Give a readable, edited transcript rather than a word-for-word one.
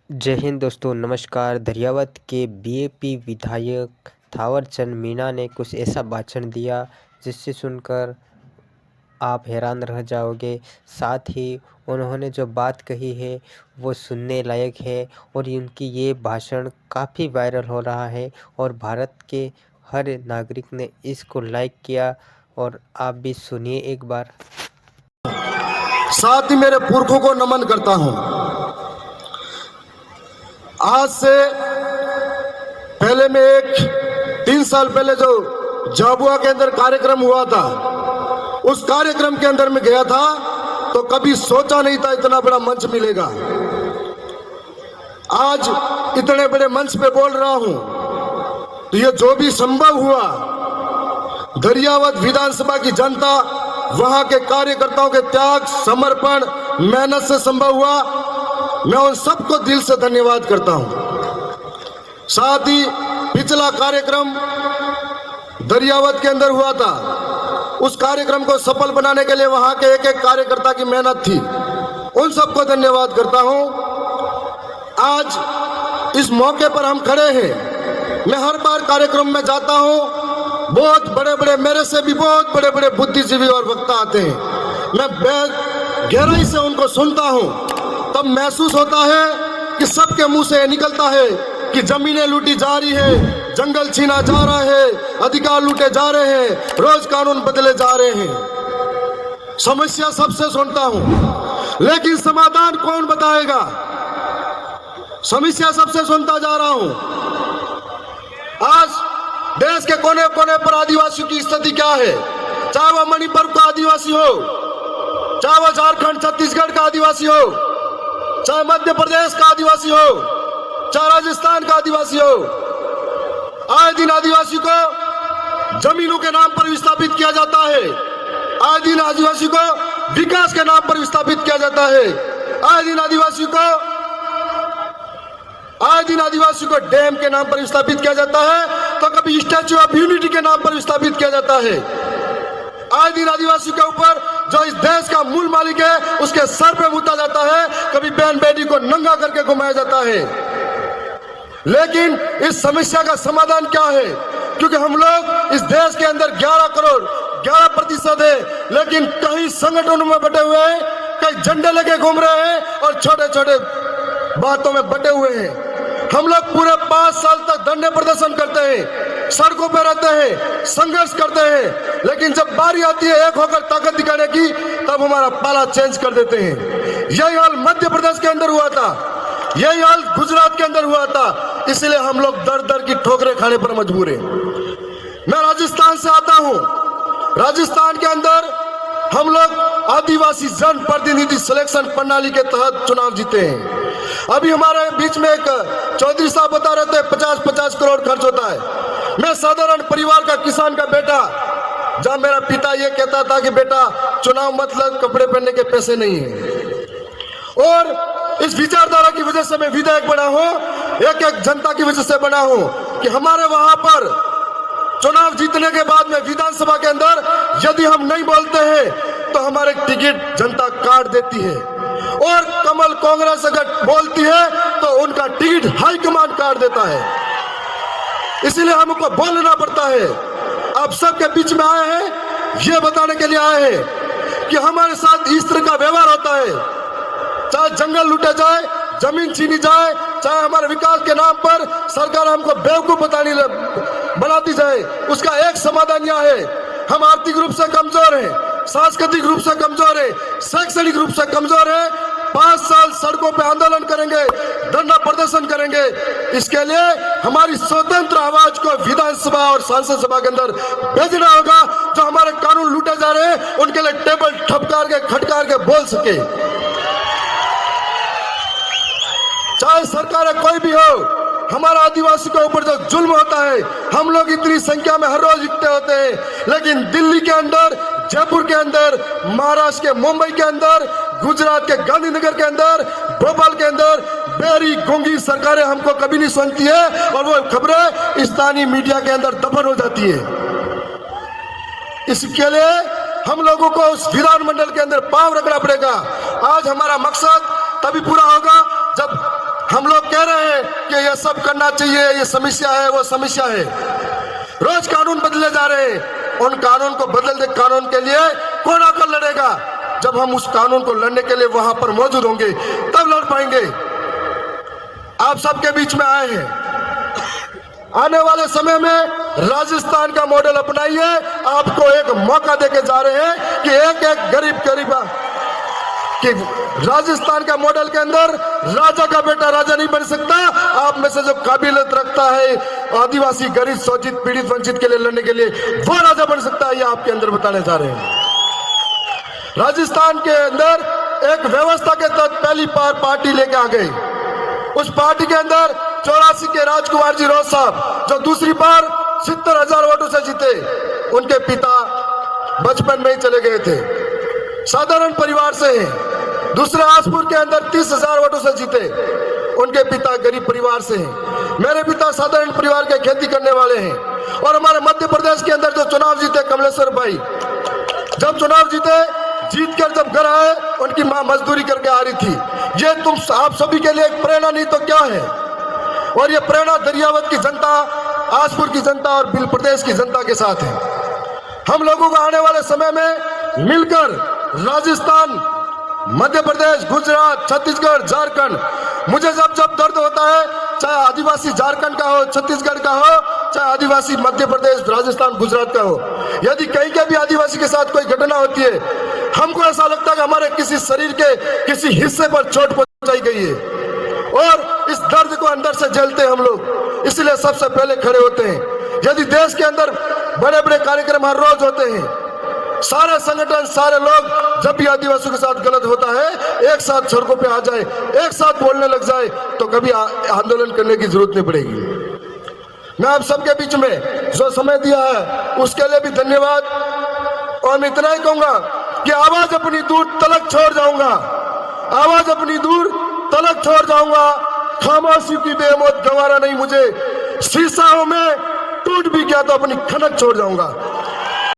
जय हिंद दोस्तों, नमस्कार। दरियावत के बीएपी विधायक थावरचंद मीणा ने कुछ ऐसा भाषण दिया जिससे सुनकर आप हैरान रह जाओगे। साथ ही उन्होंने जो बात कही है वो सुनने लायक है और उनकी ये भाषण काफ़ी वायरल हो रहा है और भारत के हर नागरिक ने इसको लाइक किया। और आप भी सुनिए एक बार। साथ ही मेरे पुरखों को नमन करता हूं। आज से पहले मैं 3 साल पहले जो झाबुआ के अंदर कार्यक्रम हुआ था, उस कार्यक्रम के अंदर मैं गया था तो कभी सोचा नहीं था इतना बड़ा मंच मिलेगा। आज इतने बड़े मंच पे बोल रहा हूं तो ये जो भी संभव हुआ, दरियावत विधानसभा की जनता, वहां के कार्यकर्ताओं के त्याग, समर्पण, मेहनत से संभव हुआ। मैं उन सबको दिल से धन्यवाद करता हूं। साथ ही पिछला कार्यक्रम दरियावत के अंदर हुआ था, उस कार्यक्रम को सफल बनाने के लिए वहां के एक एक कार्यकर्ता की मेहनत थी। उन सबको धन्यवाद करता हूं। आज इस मौके पर हम खड़े हैं। मैं हर बार कार्यक्रम में जाता हूं, बहुत बड़े बड़े, मेरे से भी बहुत बड़े बड़े बुद्धिजीवी और वक्ता आते हैं। मैं गहराई से उनको सुनता हूं, तब महसूस होता है कि सबके मुंह से निकलता है कि जमीनें लूटी जा रही है, जंगल छीना जा रहा है, अधिकार लूटे जा रहे हैं, रोज कानून बदले जा रहे हैं। समस्या सबसे सुनता हूं, लेकिन समाधान कौन बताएगा? समस्या सबसे सुनता जा रहा हूं। आज देश के कोने कोने पर आदिवासियों की स्थिति क्या है? चाहे वह मणिपुर का आदिवासी हो, चाहे वह झारखंड छत्तीसगढ़ का आदिवासी हो, चाहे मध्य प्रदेश का आदिवासी हो, चाहे राजस्थान का आदिवासी हो, आए दिन आदिवासी को जमीनों के नाम पर विस्थापित किया जाता है। आए दिन आदिवासी को विकास के नाम पर विस्थापित किया जाता है। आए दिन आदिवासी को डैम के नाम पर विस्थापित किया जाता है, तो कभी स्टैच्यू ऑफ यूनिटी के नाम पर विस्थापित किया जाता है। आए दिन आदिवासी के ऊपर जो इस देश का मूल मालिक है उसके सर पे मुता जाता है, कभी बहन बेटी को नंगा करके घुमाया जाता है। लेकिन इस समस्या का समाधान क्या है? क्योंकि हम लोग इस देश के अंदर 11 करोड़ 11% है, लेकिन कई संगठनों में बटे हुए हैं, कई झंडे लेके घूम रहे हैं और छोटे छोटे बातों में बटे हुए हैं। हम लोग पूरे 5 साल तक धरने प्रदर्शन करते हैं, सड़कों पर रहते हैं, संघर्ष करते हैं, लेकिन जब बारी आती है एक होकर ताकत दिखाने की, तब हमारा पाला चेंज कर देते हैं। यही हाल मध्य प्रदेश के अंदर हुआ था, यही हाल गुजरात के अंदर हुआ था। इसलिए हम लोग दर दर की ठोकरें खाने पर मजबूर हैं। मैं राजस्थान से आता हूं। राजस्थान के अंदर हम लोग आदिवासी जन प्रतिनिधि सिलेक्शन प्रणाली के तहत चुनाव जीते हैं। अभी हमारे बीच में एक चौधरी साहब बता रहे थे 50-50 करोड़ खर्च होता है। मैं साधारण परिवार का, किसान का बेटा, जहां मेरा पिता ये कहता था कि बेटा चुनाव मतलब कपड़े पहनने के पैसे नहीं है, और इस विचारधारा की वजह से मैं विधायक बना हूं, एक एक जनता की वजह से बना हूं कि हमारे वहां पर चुनाव जीतने के बाद में विधानसभा के अंदर यदि हम नहीं बोलते हैं तो हमारे टिकट जनता काट देती है, और कमल कांग्रेस अगर बोलती है तो उनका टिकट हाईकमान काट देता है। इसलिए हमको बोलना पड़ता है। आप सबके बीच में आए हैं, ये बताने के लिए आए हैं कि हमारे साथ इस तरह का व्यवहार होता है। चाहे जंगल लूटे जाए, जमीन छीनी जाए, चाहे हमारे विकास के नाम पर सरकार हमको बेवकूफ बनाती जाए, उसका एक समाधान यह है, हम आर्थिक रूप से कमजोर हैं, सांस्कृतिक रूप से कमजोर है, शैक्षणिक रूप से कमजोर है। 5 साल सड़कों पे आंदोलन करेंगे, धरना प्रदर्शन करेंगे। इसके लिए हमारी स्वतंत्र आवाज को विधानसभा और संसद सभा के अंदर भेजना होगा। जो हमारे कानून लूटे जा रहे हैं उनके लिए टेबल ठपकार के, खटकार के बोल सके। चाहे सरकार कोई भी हो, हमारा आदिवासी के ऊपर जो जुल्म होता है, हम लोग इतनी संख्या में हर रोज इकट्ठे होते हैं, लेकिन दिल्ली के अंदर, जयपुर के अंदर, महाराष्ट्र के मुंबई के अंदर, गुजरात के गांधीनगर के अंदर, भोपाल के अंदर बेरी गूंगी सरकारें हमको कभी नहीं सुनती है, और वो खबरें स्थानीय मीडिया के अंदर दफन हो जाती है। इसके लिए हम लोगों को उस विधानमंडल के अंदर पांव रखना पड़ेगा। आज हमारा मकसद तभी पूरा होगा जब हम लोग कि ये सब करना चाहिए, ये समस्या है, वो समस्या है। रोज कानून बदले जा रहे हैं। उन कानून को बदलते कानून के लिए कौन आकर लड़ेगा? जब हम उस कानून को लड़ने के लिए वहां पर मौजूद होंगे तब लड़ पाएंगे। आप सबके बीच में आए हैं। आने वाले समय में राजस्थान का मॉडल अपनाइए। आपको एक मौका देके जा रहे हैं कि एक एक गरीब कि राजस्थान का मॉडल के अंदर राजा का बेटा राजा नहीं बन सकता। आप में से जो काबिलियत रखता है आदिवासी, गरीब, शोषित, पीड़ित, वंचित के लिए लड़ने के लिए, वो राजा बन सकता है। ये आपके अंदर बताने जा रहे हैं। राजस्थान के अंदर एक व्यवस्था के तहत पहली बार पार्टी लेके आ गई। उस पार्टी के अंदर 84 के राजकुमार जी रोज साहब जो दूसरी बार 70,000 वोटों से जीते, उनके पिता बचपन में ही चले गए थे, साधारण परिवार से हैं। दूसरे आसपुर के अंदर 30,000 वोटों से जीते, उनके पिता गरीब परिवार से हैं। मेरे पिता साधारण परिवार के खेती करने वाले हैं। और हमारे मध्य प्रदेश के अंदर जो चुनाव जीते कमलेश्वर भाई, जब चुनाव जीते, जीतकर जब घर आए, उनकी मां मजदूरी करके आ रही थी। ये तुम आप सभी के लिए एक प्रेरणा नहीं तो क्या है? और ये प्रेरणा दरियावत की जनता, आसपुर की जनता और बिल प्रदेश की जनता के साथ है। हम लोगों को आने वाले समय में मिलकर राजस्थान, मध्य प्रदेश, गुजरात, छत्तीसगढ़, झारखंड, मुझे जब जब दर्द होता है, चाहे आदिवासी झारखंड का हो, छत्तीसगढ़ का हो, चाहे आदिवासी मध्य प्रदेश, राजस्थान, गुजरात का हो, यदि कहीं के भी आदिवासी के साथ कोई घटना होती है, हमको ऐसा लगता है कि हमारे किसी शरीर के किसी हिस्से पर चोट पहुंचाई गई है। और इस दर्द को अंदर से झेलते हैं हम लोग, इसलिए सबसे पहले खड़े होते हैं। यदि देश के अंदर बड़े बड़े कार्यक्रम हर रोज होते हैं, सारे संगठन, सारे लोग जब भी आदिवासियों के साथ गलत होता है, एक साथ सड़कों पे आ जाए, एक साथ बोलने लग जाए, तो कभी आंदोलन करने की जरूरत नहीं पड़ेगी। मैं आप सबके बीच में जो समय दिया है उसके लिए भी धन्यवाद। और मैं इतना ही कहूंगा कि आवाज अपनी दूर तलक छोड़ जाऊंगा, आवाज अपनी दूर तलक छोड़ जाऊंगा। खामोशी की बेमौत गवारा नहीं मुझे, शीशा हूं मैं, टूट भी गया तो अपनी खनक छोड़ जाऊंगा।